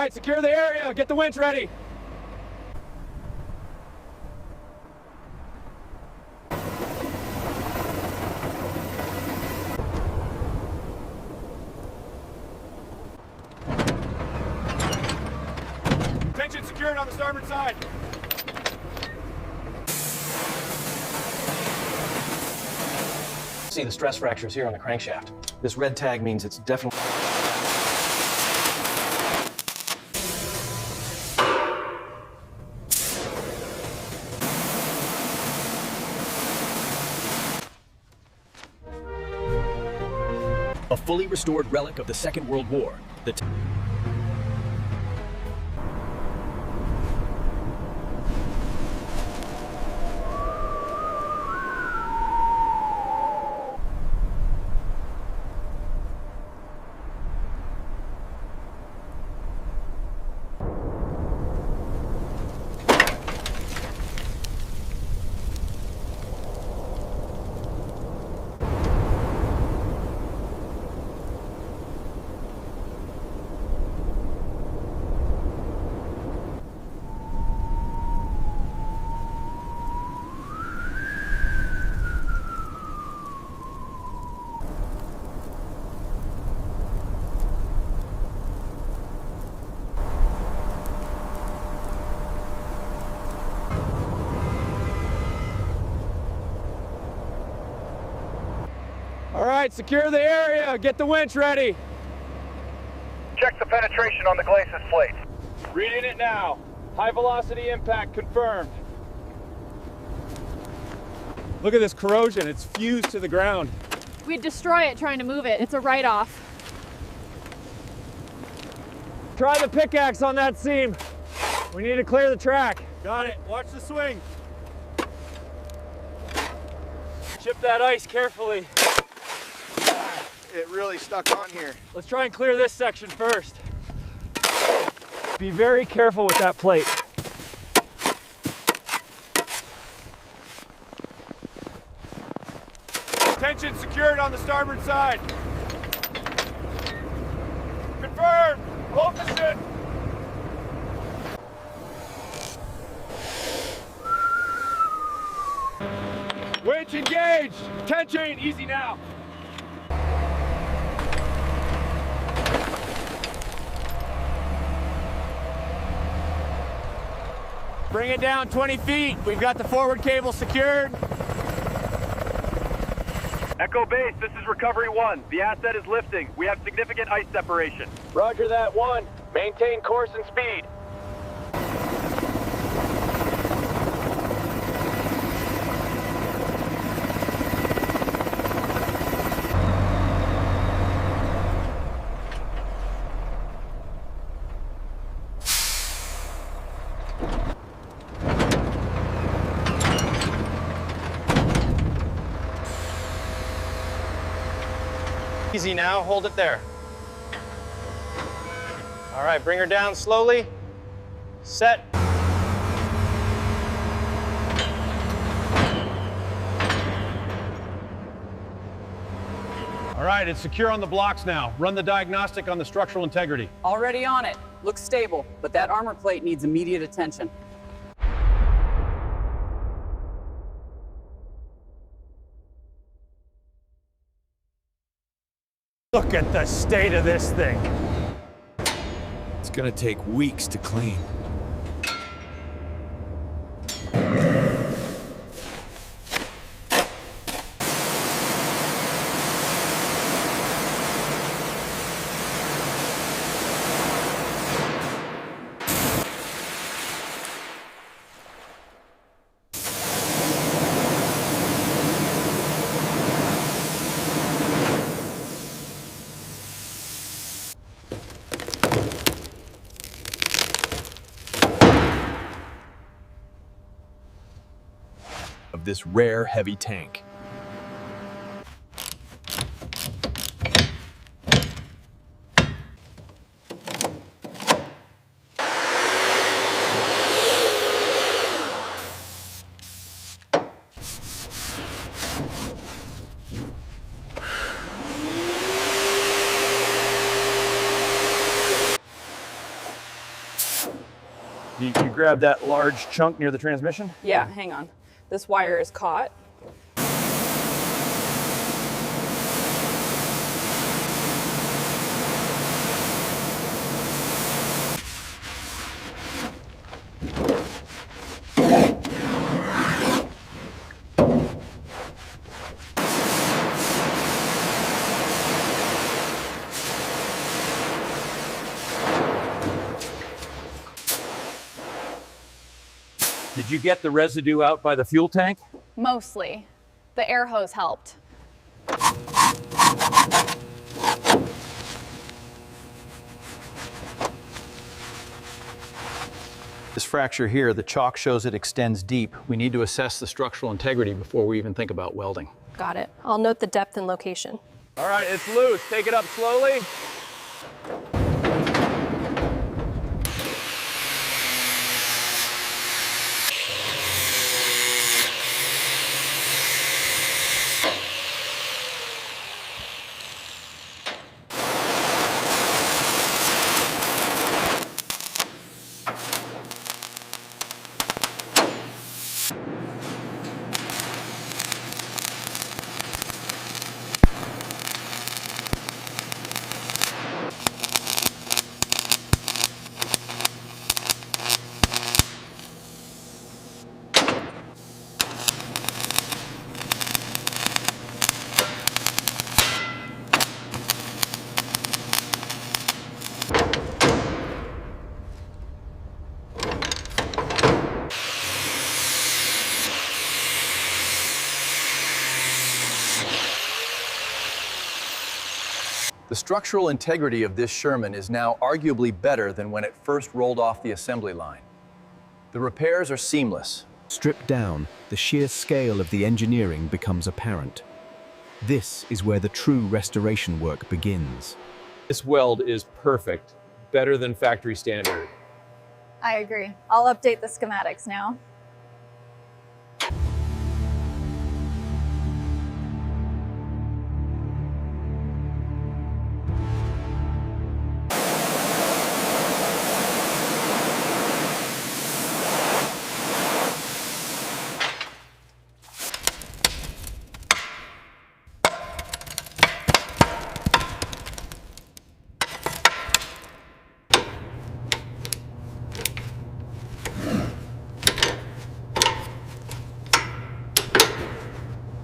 right, secure the area. Get the winch ready. Tension secured on the starboard side. See the stress fractures here on the crankshaft. This red tag means it's definitely... A fully restored relic of the Second World War. All right, secure the area. Get the winch ready. Check the penetration on the glacis plate. Reading it now. High velocity impact confirmed. Look at this corrosion. It's fused to the ground. We'd destroy it trying to move it. It's a write-off. Try the pickaxe on that seam. We need to clear the track. Got it. Watch the swing. Chip that ice carefully. It really stuck on here. Let's try and clear this section first. Be very careful with that plate. Tension secured on the starboard side. Confirmed. Focus it. Winch engaged. Tension easy now. Bring it down 20 feet. We've got the forward cable secured. Echo base, this is Recovery 1. The asset is lifting. We have significant ice separation. Roger that, 1. Maintain course and speed. Easy now, hold it there. All right, bring her down slowly. Set. All right, it's secure on the blocks now. Run the diagnostic on the structural integrity. Already on it. Looks stable, but that armor plate needs immediate attention. Look at the state of this thing. It's gonna take weeks to clean. Of this rare heavy tank. You grab that large chunk near the transmission? Yeah, hang on. This wire is caught. Did you get the residue out by the fuel tank? Mostly. The air hose helped. This fracture here, the chalk shows it extends deep. We need to assess the structural integrity before we even think about welding. Got it. I'll note the depth and location. All right, it's loose. Take it up slowly. The structural integrity of this Sherman is now arguably better than when it first rolled off the assembly line. The repairs are seamless. Stripped down, the sheer scale of the engineering becomes apparent. This is where the true restoration work begins. This weld is perfect. Better than factory standard. I agree. I'll update the schematics now.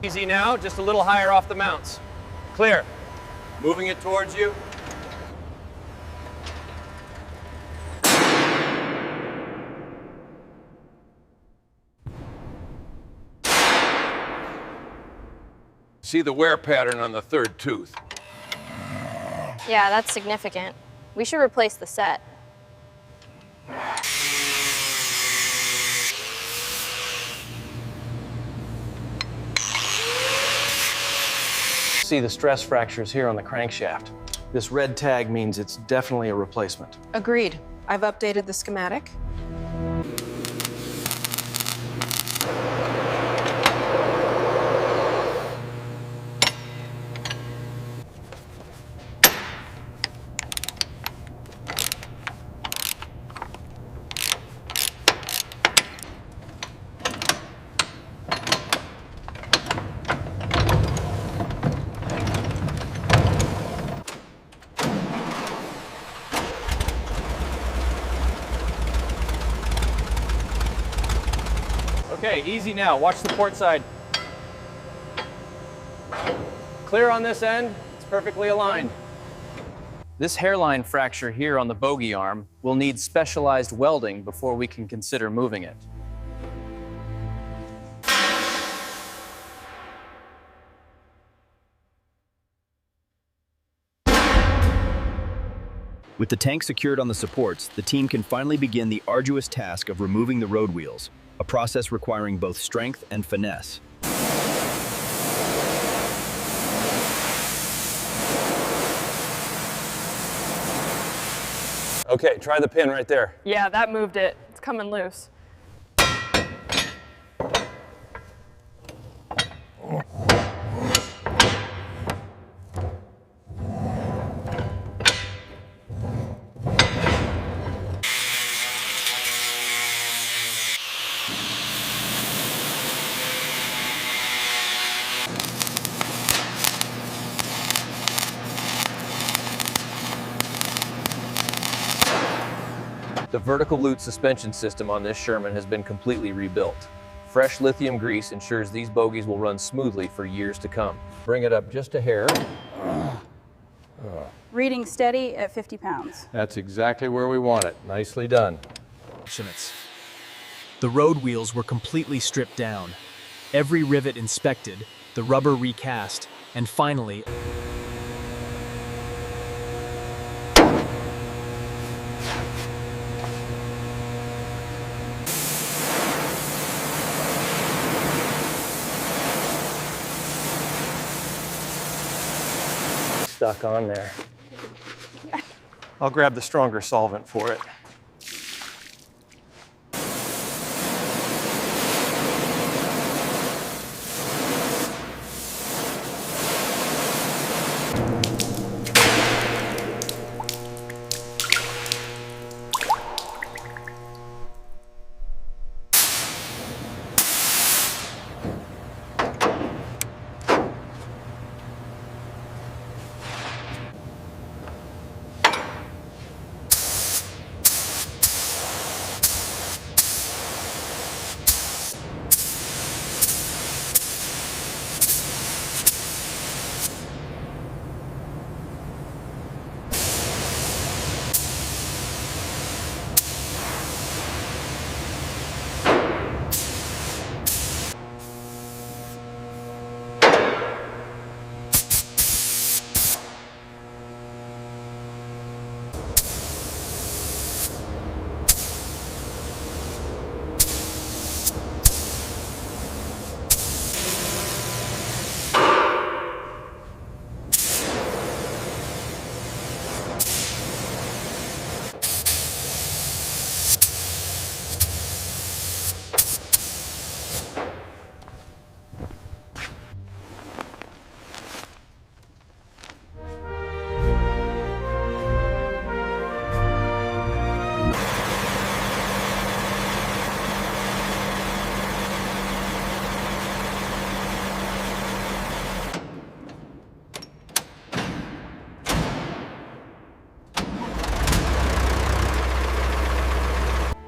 Easy now, just a little higher off the mounts. Clear. Moving it towards you. See the wear pattern on the third tooth. Yeah, that's significant. We should replace the set. See the stress fractures here on the crankshaft. This red tag means it's definitely a replacement. Agreed. I've updated the schematic. Okay, easy now. Watch the port side. Clear on this end. It's perfectly aligned. This hairline fracture here on the bogey arm will need specialized welding before we can consider moving it. With the tank secured on the supports, the team can finally begin the arduous task of removing the road wheels, a process requiring both strength and finesse. Okay, try the pin right there. Yeah, that moved it. It's coming loose. The vertical loop suspension system on this Sherman has been completely rebuilt. Fresh lithium grease ensures these bogies will run smoothly for years to come. Bring it up just a hair. Reading steady at 50 pounds. That's exactly where we want it. Nicely done. The road wheels were completely stripped down, every rivet inspected, the rubber recast, and finally, Stuck on there. I'll grab the stronger solvent for it.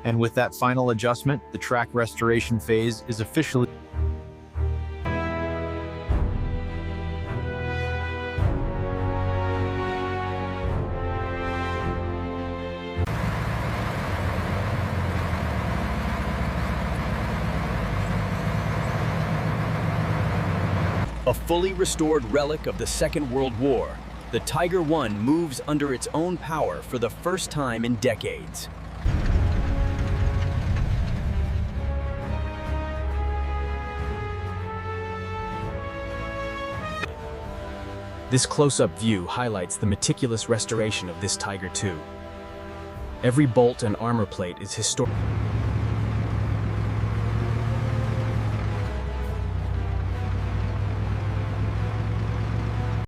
And with that final adjustment, the track restoration phase is officially a fully restored relic of the Second World War. The Tiger I moves under its own power for the first time in decades. this close-up view highlights the meticulous restoration of this Tiger II. Every bolt and armor plate is historic.